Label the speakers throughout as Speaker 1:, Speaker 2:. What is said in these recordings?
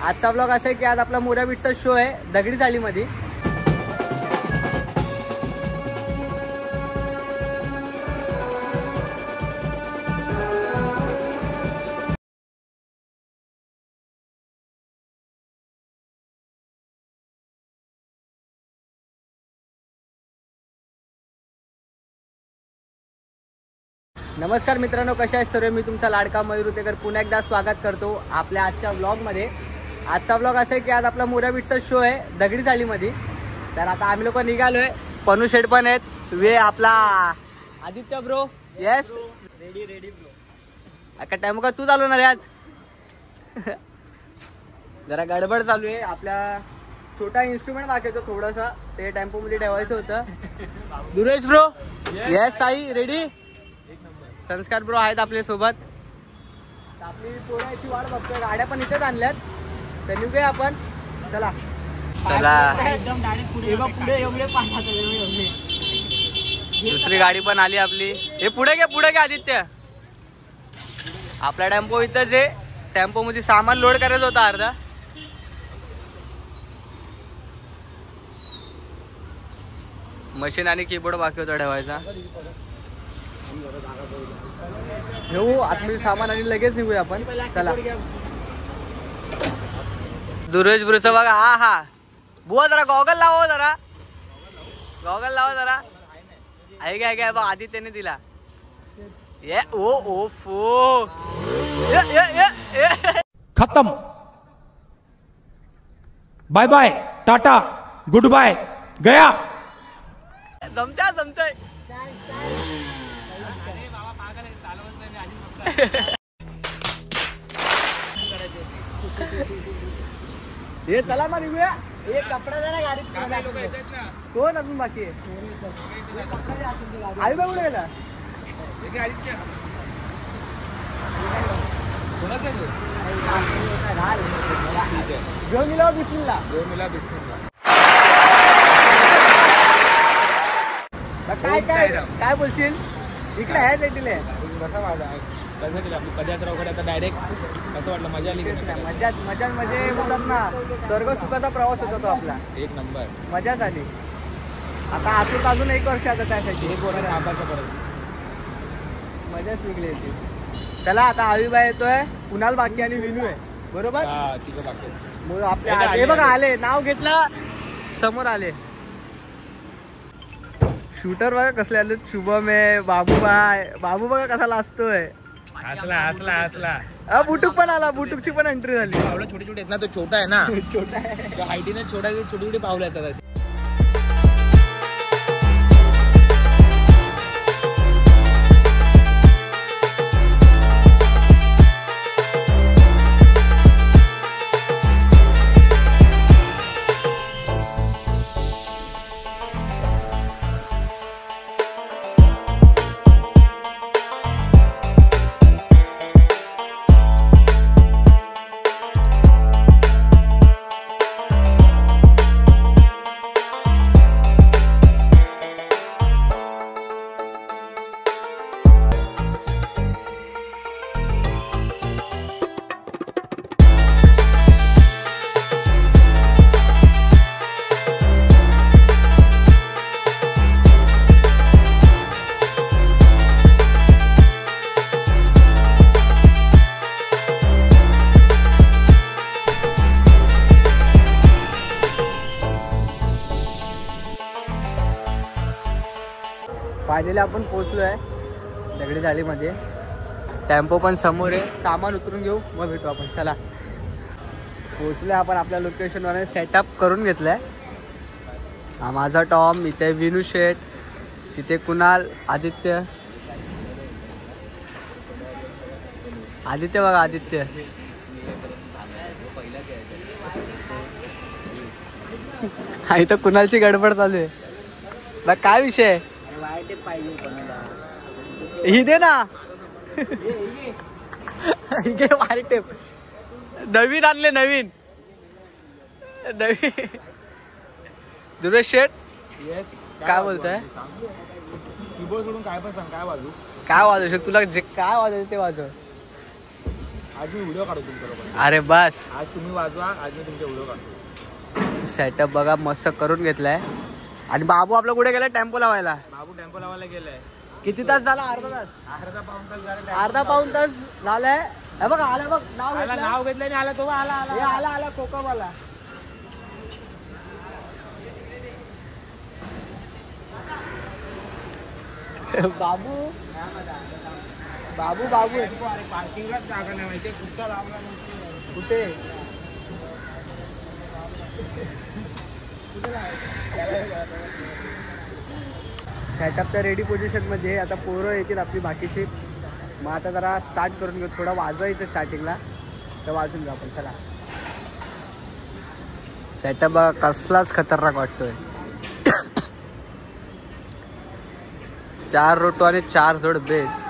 Speaker 1: आजचा ब्लॉग असा आहे की आज आपला मोरा बीटचा शो आहे दगडी चाळीमध्ये. नमस्कार मित्रांनो, कशा आहेत सर्व. मी तुमचा लाडका मयूर उतेकर पुन्हा एकदा स्वागत करतो आपल्या आजच्या ब्लॉगमध्ये. आजचा ब्लॉग असा आहे की आज आपला मोरा बीटचा शो आहे दगडी चाळीमध्ये. तर आता आम्ही लोक निघालोय. पनू शेठ पण आहेत, वे आपला Aditya bro. Yes ready bro. अका टाइम का तू चालवणार आहे आज? जरा गडबड चालू आहे. आपल्या छोटा इन्स्ट्रुमेंट दाखवतो थोडासा, ते टेम्पो मध्ये ठेवायचं होतं. दुरेश ब्रो. Yes Sai ready. संस्कार ब्रो आहेत आपल्या सोबत. आपली पोराची वाट बघतोय. गाड्या पण इथेच आणल्यात, तर निघूया आपण. चला एकदम डायरेक्ट पुढे दुसरी गाडी पण आली आपली. हे पुढे घ्या आदित्य. आपला टेम्पो इथंच आहे. टेम्पो मध्ये सामान लोड करायचं होता अर्धा. मशीन आणि कीबोर्ड बाकी होता ठेवायचा. घेऊ आतमध्ये सामान आणि लगेच निघूया आपण. चला दुरेश ब्रुच बघा. हा बुवा जरा गॉगल लावा जरा. आहे बघ आदित्यने दिला. ये ओ फो
Speaker 2: खत्म. Bye bye tata goodbye गया.
Speaker 1: जमतंय. हे चला मग निघूया. एक कपडा जरा गाडीत कोण अजून बाकी आहे? आई बाबा गेला घेऊन मिला बिस्मिल्ला. काय बोलशील? इकडे आहे तिथे
Speaker 3: कसं केलं आपली पदयात्रा वगैरे आता डायरेक्ट कसं वाटलं? मजा आली?
Speaker 1: मजा म्हणजे बोलतात ना, स्वर्ग सुखाचा प्रवास होता तो आपला.
Speaker 3: एक नंबर
Speaker 1: मजा झाली. आता आतून अजून 1 वर्ष आता त्यासाठी
Speaker 3: हे पोरं आबाचं परत
Speaker 1: मजाच निघली होती. चला आता आविबाई येतोय, कुणाल बाकी आणि विनू आहे बरोबर.
Speaker 3: तिथं बाकी
Speaker 1: आपल्या हे बघा आले, नाव घेतलं समोर आले. शूटर बघा कसले आले. शुभम आहे, बाबू बघा कसा लाजतोय. हसला. बुटुक पण आला. बुटुकची पण एंट्री झाली.
Speaker 3: पावलं छोटे आहेत ना, तो छोटा आहे ना.
Speaker 1: छोटा आहे
Speaker 3: हाईटीने छोटी पावलं येतात. फायनली आपण पोहोचलो आहे दगडी चाळीमध्ये. टेम्पो पण समोर आहे. सामान उतरून घेऊ मग भेटू आपण. चला पोहोचलोय आपण. आपल्या लोकेशनवर सेटअप करून घेतलाय. हा माझा टॉम, इथे विनू शेठ, तिथे कुणाल, आदित्य बघा आदित्य. हा इथं कुणालची गडबड चालू आहे. बघ काय विषय ही दे ना. वायर टेप नवीन आणले. नवीन दुरेश शेठ. येस
Speaker 1: काय बोलतोय?
Speaker 3: कीबोर्ड सोडून काय पण सांग. काय वाजू
Speaker 1: शकतो तुला? जे काय वाजायचं ते वाजव.
Speaker 2: आज मी व्हिडिओ काढतो तुमच्याबरोबर.
Speaker 1: अरे बस,
Speaker 2: आज तुम्ही वाजवा, आज मी तुमचा व्हिडिओ काढतो.
Speaker 1: सेटअप बघा मस्त करून घेतलाय. आणि बाबू आपला कुठे गेलाय? टेम्पो लावायला.
Speaker 2: बाबू टेम्पो लावायला गेलाय.
Speaker 1: किती तास झाला? अर्धा तास. अर्धा पाऊण तास झालाय. हे बघ आला बघ, नाव
Speaker 2: घेतलं आणि आला तो
Speaker 1: आला कोकमवाला. बाबू बाबू बाबू
Speaker 2: पार्किंगलाच जागा नाही माहिती कुठचा लावला
Speaker 1: कुठे? सेटअप तर रेडी पोझिशन मध्ये. आता पोरं येतील आपली बाकीची. मग आता जरा स्टार्ट करून घेऊ. थोडा वाजवायचं स्टार्टिंगला, तर वाजून घेऊ आपण. चला. सेटअप बघा कसलाच खतरनाक वाटतोय. 4 रोटो आणि 4 जोड बेस.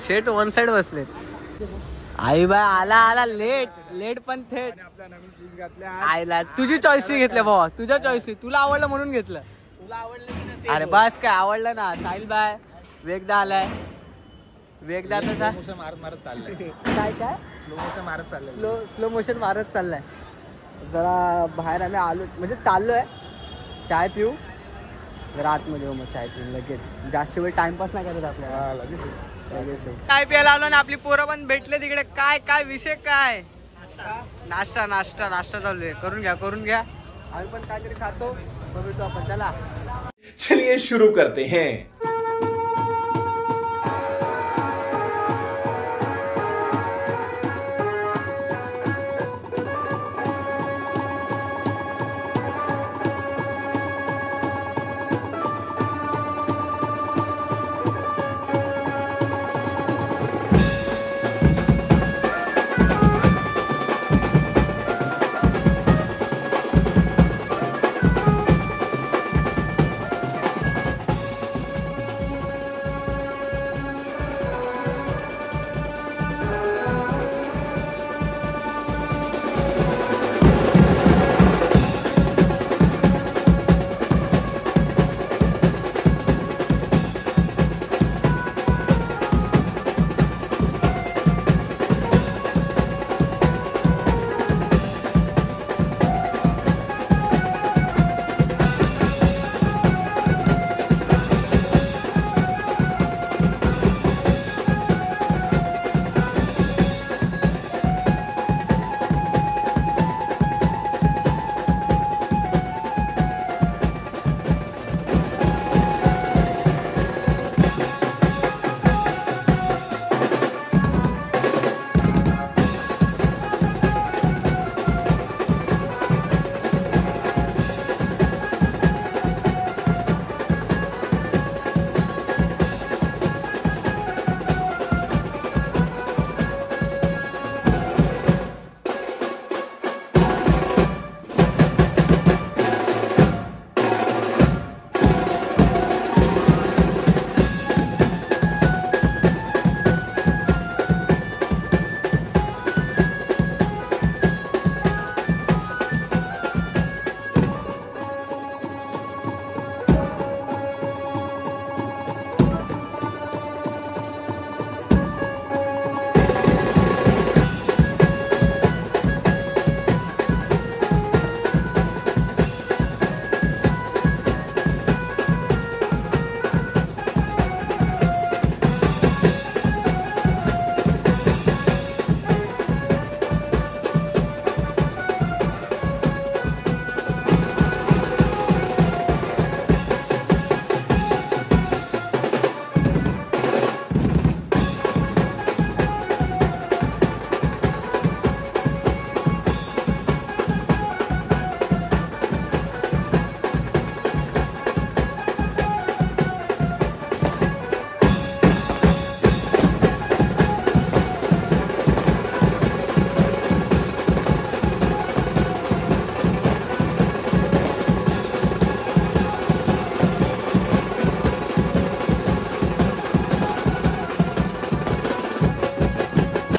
Speaker 1: शेट वन साइड बसले. आई बाय आला लेट पण थेट.
Speaker 2: आपला नवीन शूज घातले.
Speaker 1: आईला तुझी चॉईसनी घेतलं बाबा, तुझ्या चॉईसनी. तुला आवडलं म्हणून घेतलं.
Speaker 2: तुला आवडलं?
Speaker 1: अरे बस काय आवडलं ना. साहिल बाय वेगदा आलाय. वेगदा तसा
Speaker 2: मारत चाललाय.
Speaker 1: काय
Speaker 2: स्लो मोशन मारत चाललाय.
Speaker 1: स्लो मोशन मारत चाललाय. जरा बाहेर आम्ही आलो, म्हणजे चाललोय. चाय पिऊ जरा आतमध्ये येऊ, मग चाय पिऊ लगेच. जास्त वेळ टाइमपास नाही करत आपल्याला. लगेच काय प्यायला आलो ना. आपली पोरं पण भेटले तिकडे. काय विषय काय? नाश्ता चालू आहे. करून घ्या. आम्ही पण काहीतरी खातो, बघतो आपण. चला
Speaker 4: चलिए शुरू करते हैं.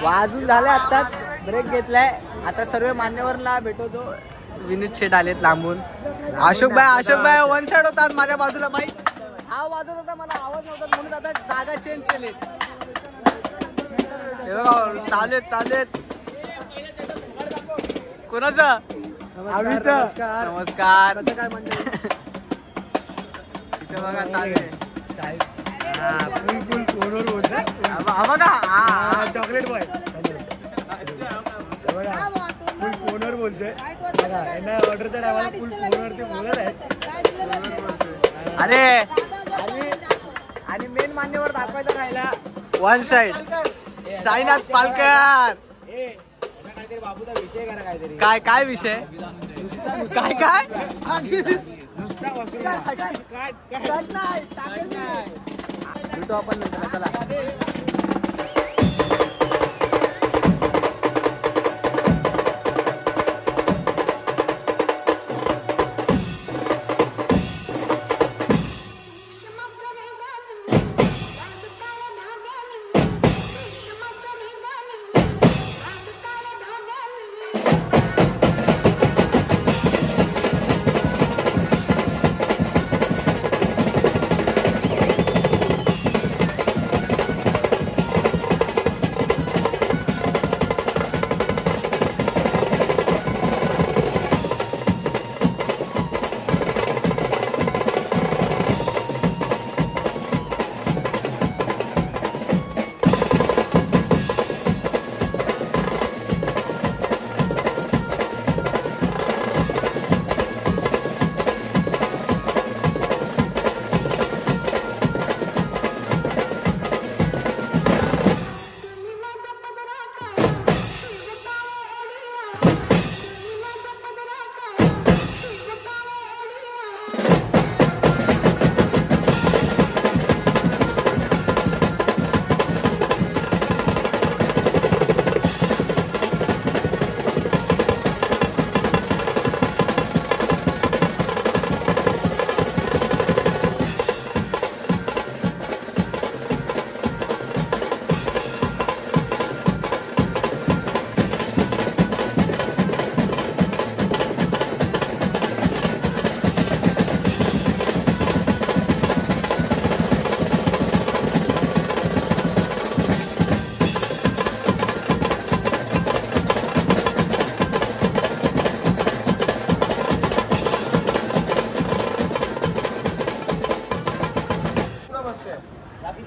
Speaker 1: वाजून झाले. आत्ताच ब्रेक घेतलाय. आता सर्व मान्यवरला भेटवतो. विनीत शेट आलेत लांबून. अशोक भाई वन साइड होतात माझ्या बाजूला. माहित हा वाजत होता, मला आवाज नव्हता म्हणून आता जागा चेंज केली. हे बघा चालेत कोणाचं नमस्कार
Speaker 3: कसं काय म्हणतो
Speaker 1: इथे बघा चालेल
Speaker 3: फुल फोनवर बोलतोय
Speaker 1: बघा
Speaker 3: चॉकलेट बॉय बघा फुल फोनवर बोलतोय बघा यांना ऑर्डरच्या टायमाला फुल फोनवरती बोलत आहे
Speaker 1: अरे
Speaker 3: आणि मेन मान्यवर दाखवायचा राहिला
Speaker 1: वन साइड साईनाथ पालकर
Speaker 3: काहीतरी बाबूचा विषय करा काहीतरी
Speaker 1: काय विषय काय
Speaker 3: नुसता वसूल
Speaker 1: भेटू आपण नंतर चला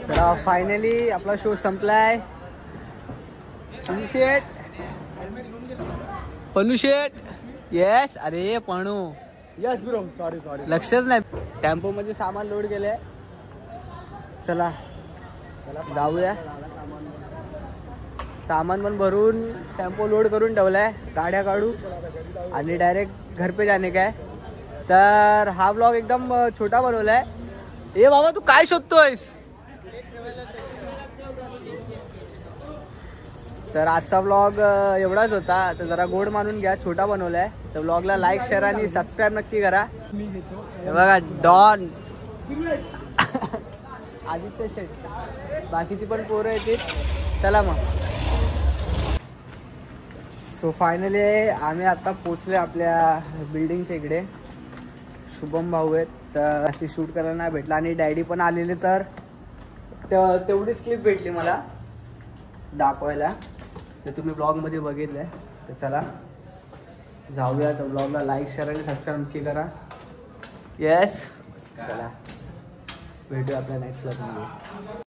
Speaker 1: तर फायनली आपला शो संपलाय. पनू शेट येस. अरे पणू
Speaker 3: यस ब्रो सॉरी
Speaker 1: लक्षच नाही. टेम्पो मध्ये सामान लोड केलंय. चला जाऊया. सामान पण भरून टेम्पो लोड करून ठेवलाय. गाड्या काढू आणि डायरेक्ट घर पे जाणे काय. तर हा ब्लॉग एकदम छोटा बनवलाय. ए बाबा तू काय शोधतोयस. तर आजचा ब्लॉग एवढाच होता. तर जरा गोड मानून घ्या. छोटा बनवलाय. तर ब्लॉगला लाईक शेअर आणि सबस्क्राईब नक्की करा. हे बघा डॉन आदित्य शेट बाकीची पण पोरं येतील. चला मग. सो फायनली आम्ही आता पोचलोय आपल्या बिल्डिंगच्या इकडे. शुभम भाऊ आहेत. तर अशी शूट करायला नाही भेटला आणि डॅडी पण आलेले. तर तेवढीच क्लिप भेटली मला दाखवायला. तर तुम्ही ब्लॉगमध्ये बघितलंय. तर चला जाऊया. तर ब्लॉगला लाईक शेअर आणि सबस्क्राईब नक्की करा. येस चला भेटूया आपल्या नेक्स्ट ब्लॉगमध्ये.